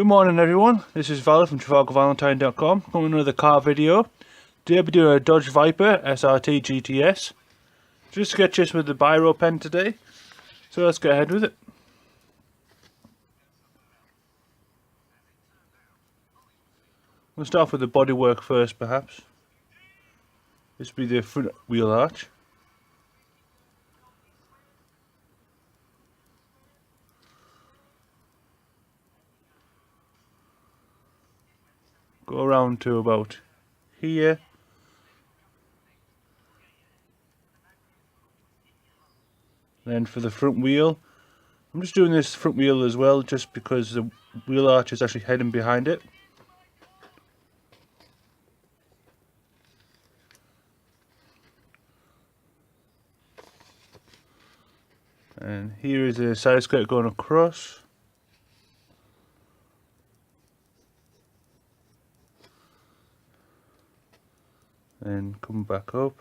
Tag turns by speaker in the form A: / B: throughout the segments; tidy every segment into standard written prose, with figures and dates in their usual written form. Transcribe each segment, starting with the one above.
A: Good morning everyone, this is Val from Travalgar coming with another car video. Today I'll be doing a Dodge Viper SRT GTS. Just sketches with the biro pen today, so let's get ahead with it. We'll start off with the bodywork first perhaps. This will be the front wheel arch. Go around to about here. Then for the front wheel, I'm just doing this front wheel as well just because the wheel arch is actually heading behind it. And here is a side skirt going across. Then come back up.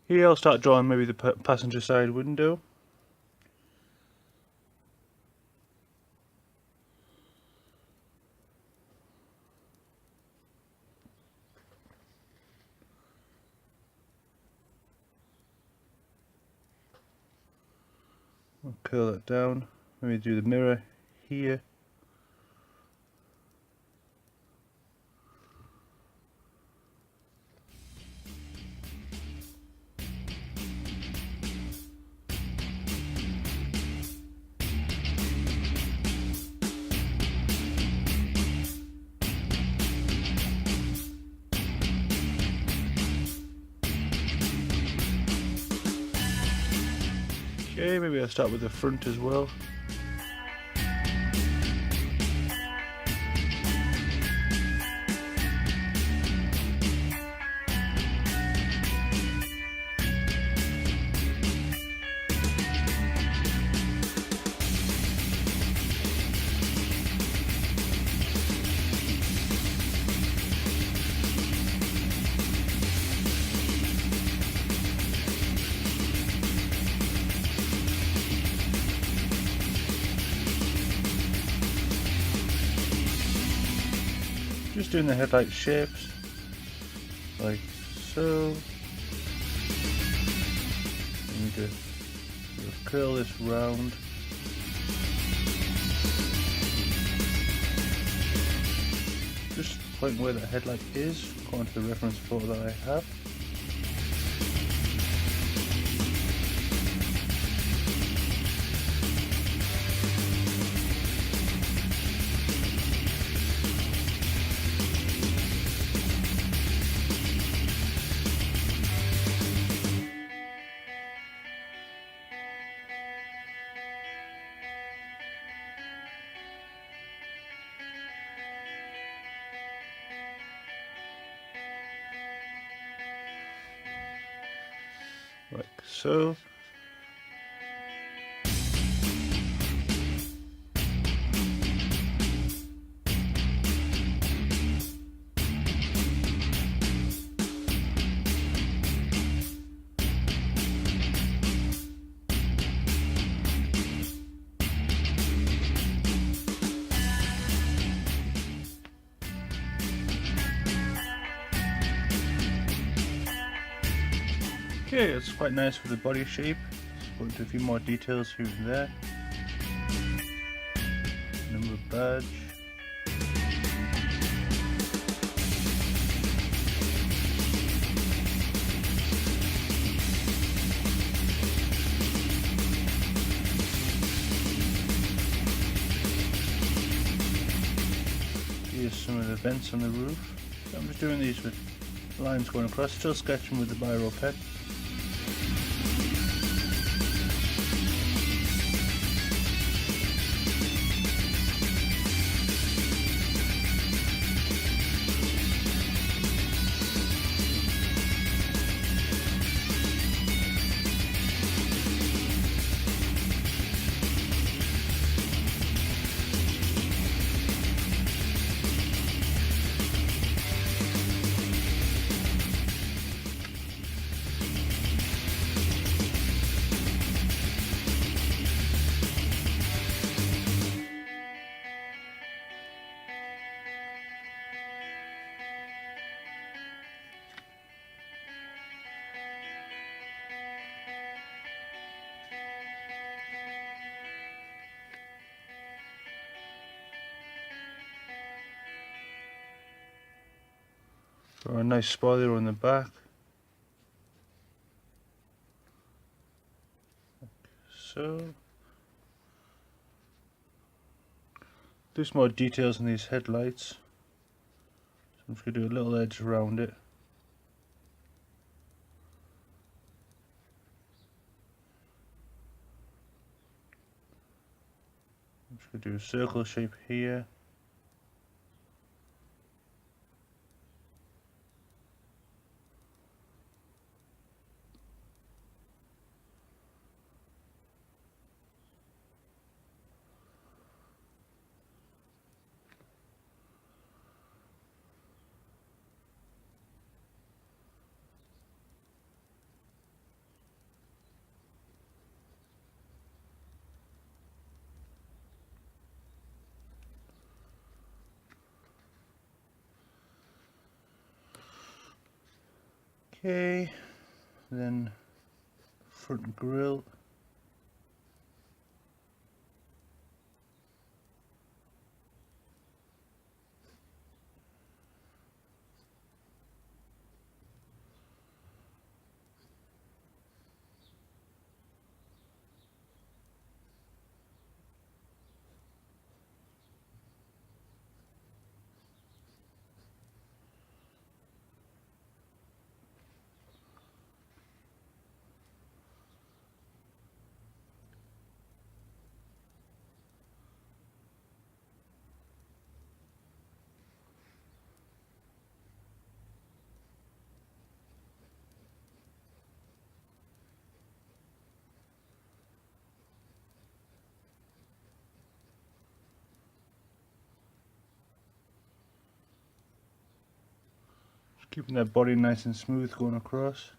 A: Here I'll start drawing maybe the passenger side window. I'll curl that down, maybe do the mirror here. Okay, maybe I'll start with the front as well. Just doing the headlight shapes, like so. I need to curl this round. Just pointing where the headlight is, according to the reference photo that I have. Like so. Okay, it's quite nice with the body shape. Let's go into a few more details here and there. Number badge. Here's some of the vents on the roof. So I'm just doing these with lines going across, still sketching with the biro pen. Got a nice spoiler on the back. So, do some more details on these headlights. So I'm just going to do a little edge around it. I'm just going to do a circle shape here. Okay, then front grille. Keeping that body nice and smooth going across.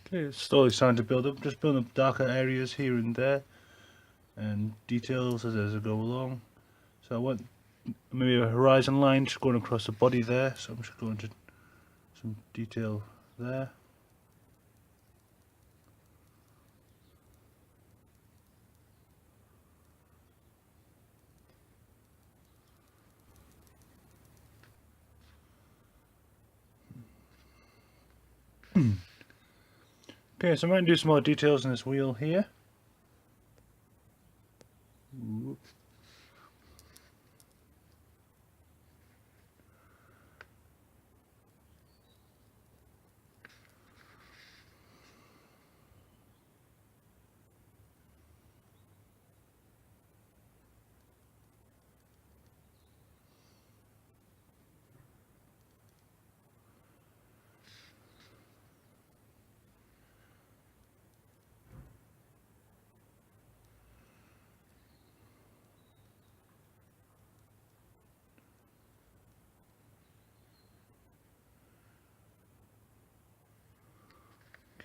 A: Okay, it's slowly starting to build up, just building up darker areas here and there, and details as I go along. So I want maybe a horizon line just going across the body there, so I'm just going to some detail there. Okay, so I'm going to do some more details on this wheel here.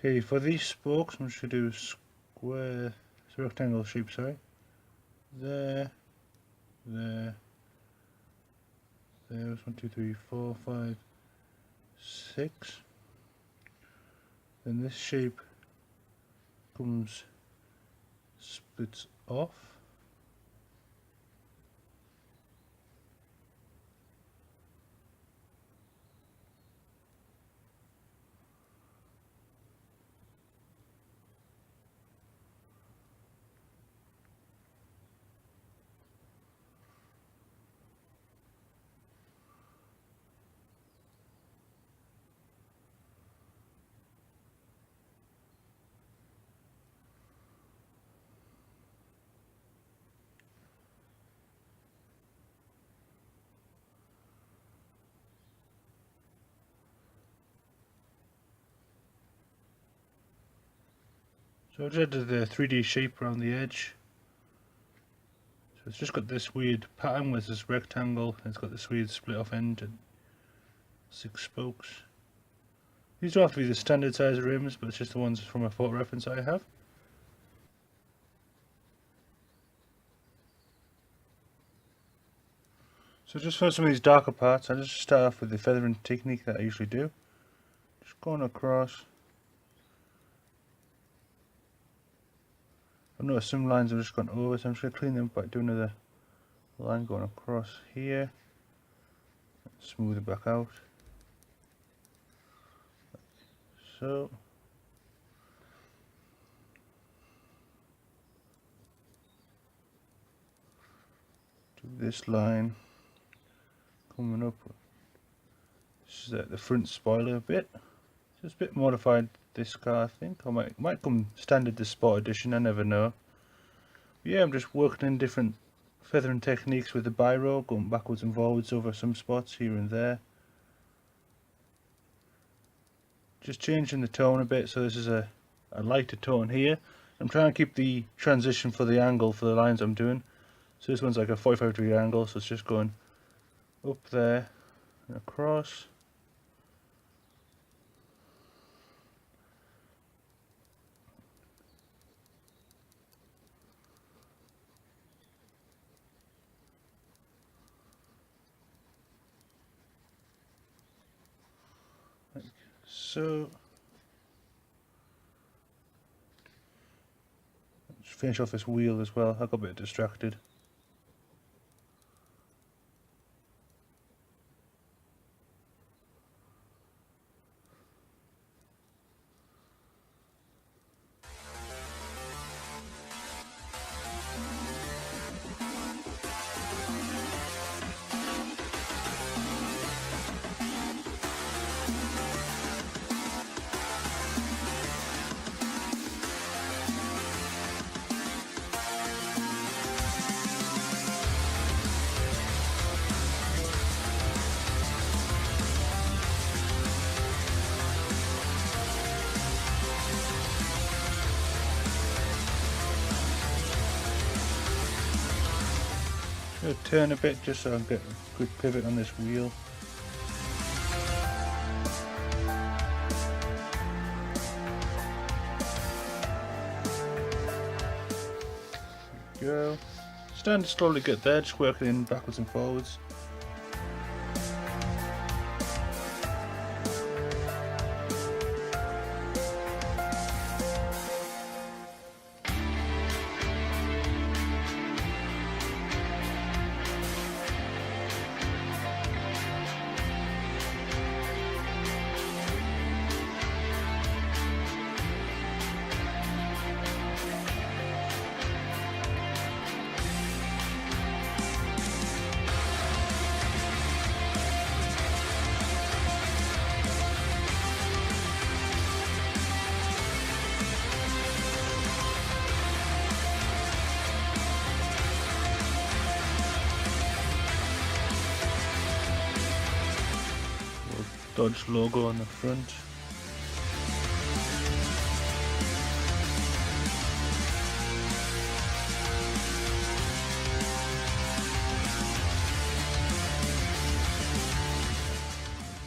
A: Okay, for these spokes, I'm just going to do square, it's a rectangle shape, sorry. There, there, there's 1, 2, 3, 4, 5, 6. Then this shape comes, splits off. So I just added the 3D shape around the edge. So it's just got this weird pattern with this rectangle, and it's got this weird split off end and 6 spokes. These don't have to be the standard size rims, but it's just the ones from a photo reference I have. So just for some of these darker parts, I just start off with the feathering technique that I usually do. Just going across. I've noticed some lines have just gone over, so I'm just going to clean them by doing another line going across here. Smooth it back out. So. Do this line. Coming up. This is the front spoiler bit. Just a bit modified this car, I think. I might come standard the Sport Edition, I never know. But yeah, I'm just working in different feathering techniques with the biro, going backwards and forwards over some spots here and there. Just changing the tone a bit, so this is a lighter tone here. I'm trying to keep the transition for the angle for the lines I'm doing. So this one's like a 45-degree angle, so it's just going up there and across. Like so. Just finish off this wheel as well. I got a bit distracted. Turn a bit just so I can get a good pivot on this wheel. There we go. Starting to slowly get there, just working in backwards and forwards. Dodge logo on the front.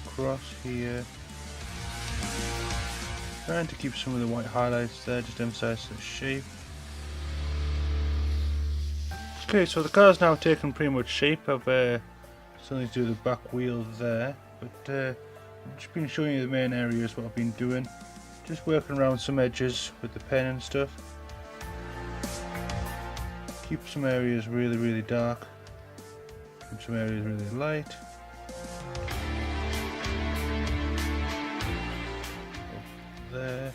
A: Across here. Trying to keep some of the white highlights there, just emphasize the shape. Okay, so the car's now taken pretty much shape. I've still need to do the back wheel there, but I've just been showing you the main areas what I've been doing. Just working around some edges with the pen and stuff. Keep some areas really dark. Keep some areas really light. Up there.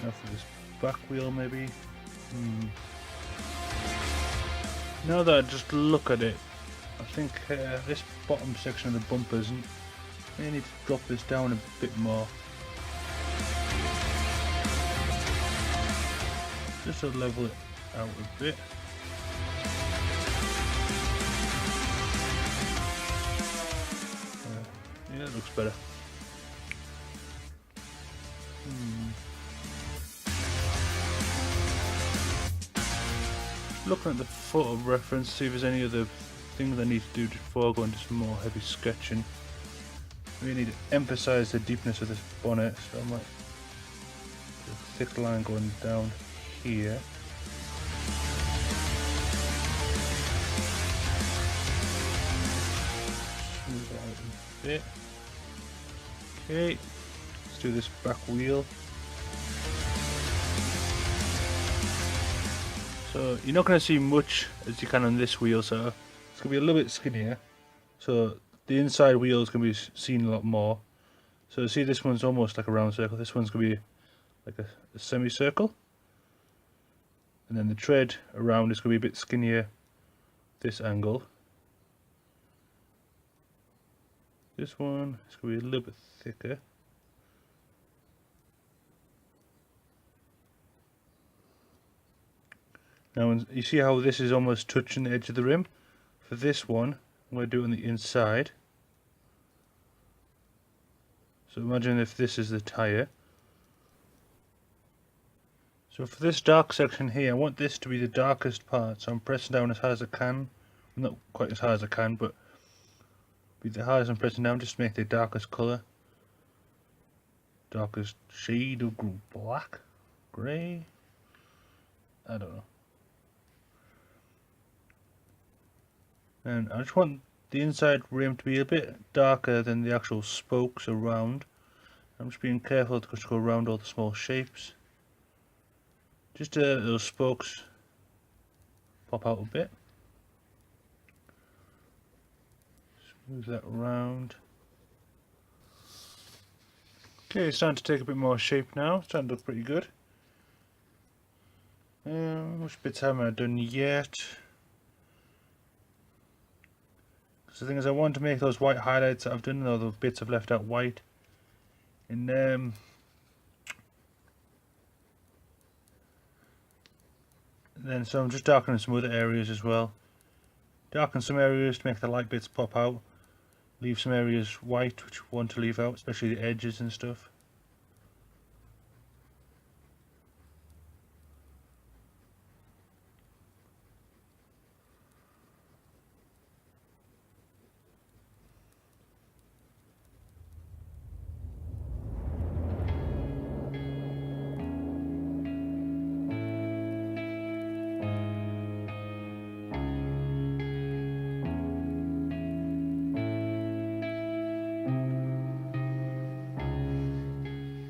A: Now for this back wheel maybe. Now that I just look at it, I think this bottom section of the bumpers, I need to drop this down a bit more. Just to level it out a bit. Yeah, that looks better. Looking at the photo reference, see if there's any other things I need to do before I go into some more heavy sketching. We need to emphasise the deepness of this bonnet, so I might do a thick line going down here. Smooth it out a bit. Okay, let's do this back wheel. So you're not going to see much as you can on this wheel, so it's going to be a little bit skinnier. So the inside wheel is going to be seen a lot more. So see, this one's almost like a round circle. This one's going to be like a semicircle. And then the tread around is going to be a bit skinnier this angle. This one is going to be a little bit thicker. Now you see how this is almost touching the edge of the rim? For this one, I'm going to do it on the inside. So imagine if this is the tyre. So for this dark section here, I want this to be the darkest part, so I'm pressing down as hard as I can. Not quite as hard as I can, but be the hardest I'm pressing down just to make the darkest colour. Darkest shade of black, grey, I don't know. And I just want the inside rim to be a bit darker than the actual spokes around. I'm just being careful to just go around all the small shapes. Just those spokes pop out a bit. Smooth that around. Okay, it's starting to take a bit more shape now. It's starting to look pretty good. Which bits haven't I done yet? So the thing is, I want to make those white highlights that I've done, though the bits I've left out white. And then so I'm just darkening some other areas as well. Darken some areas to make the light bits pop out. Leave some areas white which I want to leave out, especially the edges and stuff.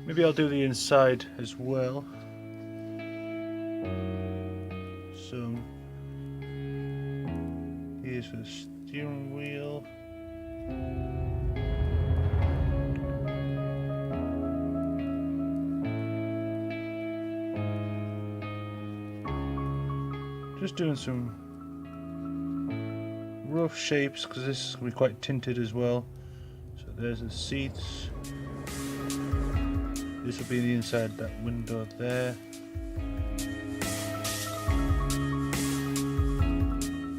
A: Maybe I'll do the inside as well. So here's for the steering wheel. Just doing some rough shapes because this is going to be quite tinted as well. So there's the seats. This will be the inside that window there.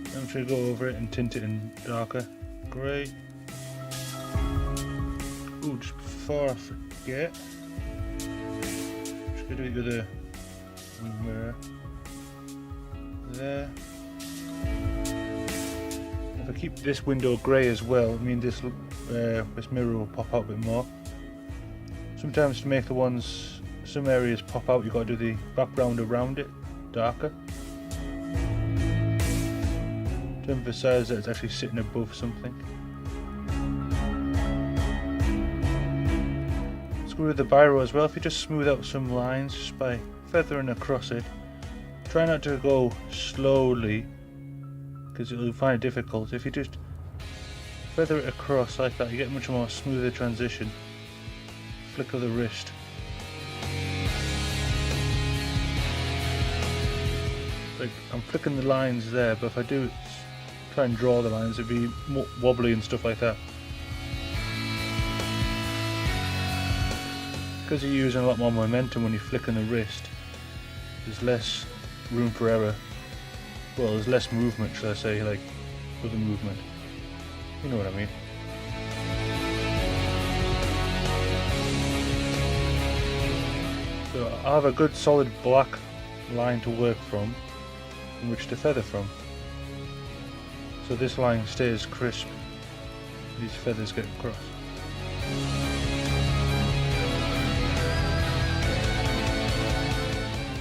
A: I'm going to go over it and tint it in darker grey. Ooh, just before I forget, just going to do the wing mirror there. If I keep this window grey as well, I mean this mirror will pop out a bit more. Sometimes to make some areas pop out, you've got to do the background around it darker to emphasise that it's actually sitting above something. Screw with the biro as well. If you just smooth out some lines just by feathering across it, try not to go slowly because you'll find it difficult. If you just feather it across like that, you get much more smoother transition. Flick of the wrist. Like I'm flicking the lines there, but if I do try and draw the lines, it'd be more wobbly and stuff like that. Because you're using a lot more momentum when you're flicking the wrist, there's less room for error. Well, there's less movement, should I say, like other movement. You know what I mean. So I have a good solid black line to work from which to feather from. So this line stays crisp, these feathers get across.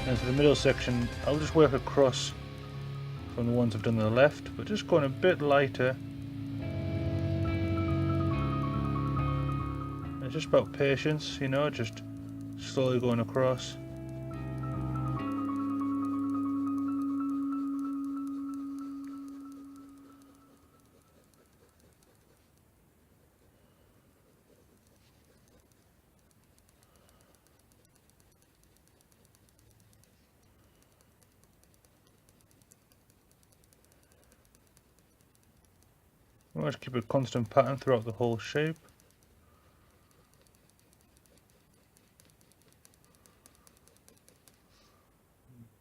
A: And for the middle section, I'll just work across from the ones I've done on the left, but just going a bit lighter. It's just about patience, you know, just slowly going across. I want to keep a constant pattern throughout the whole shape.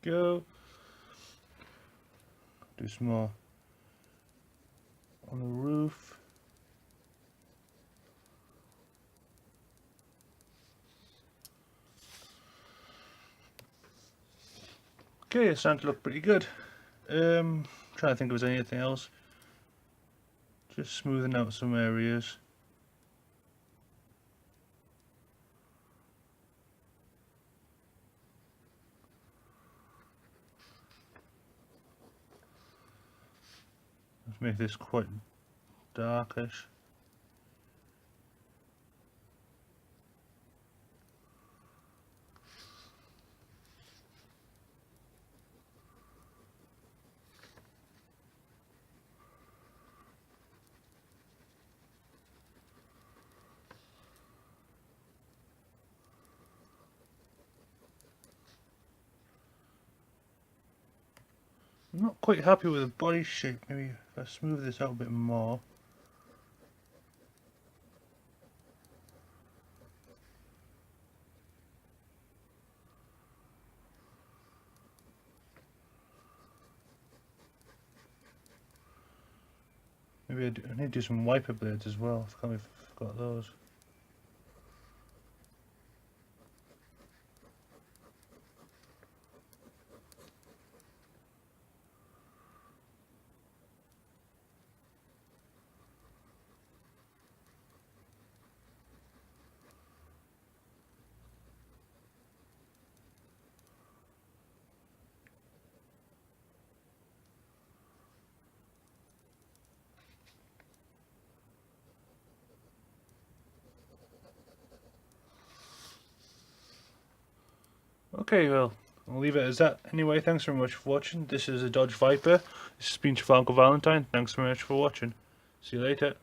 A: Go. Do some more on the roof. Okay, it's starting to look pretty good. Trying to think if there's anything else. Just smoothing out some areas. Let's make this quite darkish. I'm not quite happy with the body shape. Maybe if I smooth this out a bit more. Maybe I need to do some wiper blades as well. I can't believe I forgot those. Okay, well, I'll leave it as that. Anyway, thanks very much for watching. This is a Dodge Viper. This has been Travalgar Valentine. Thanks very much for watching. See you later.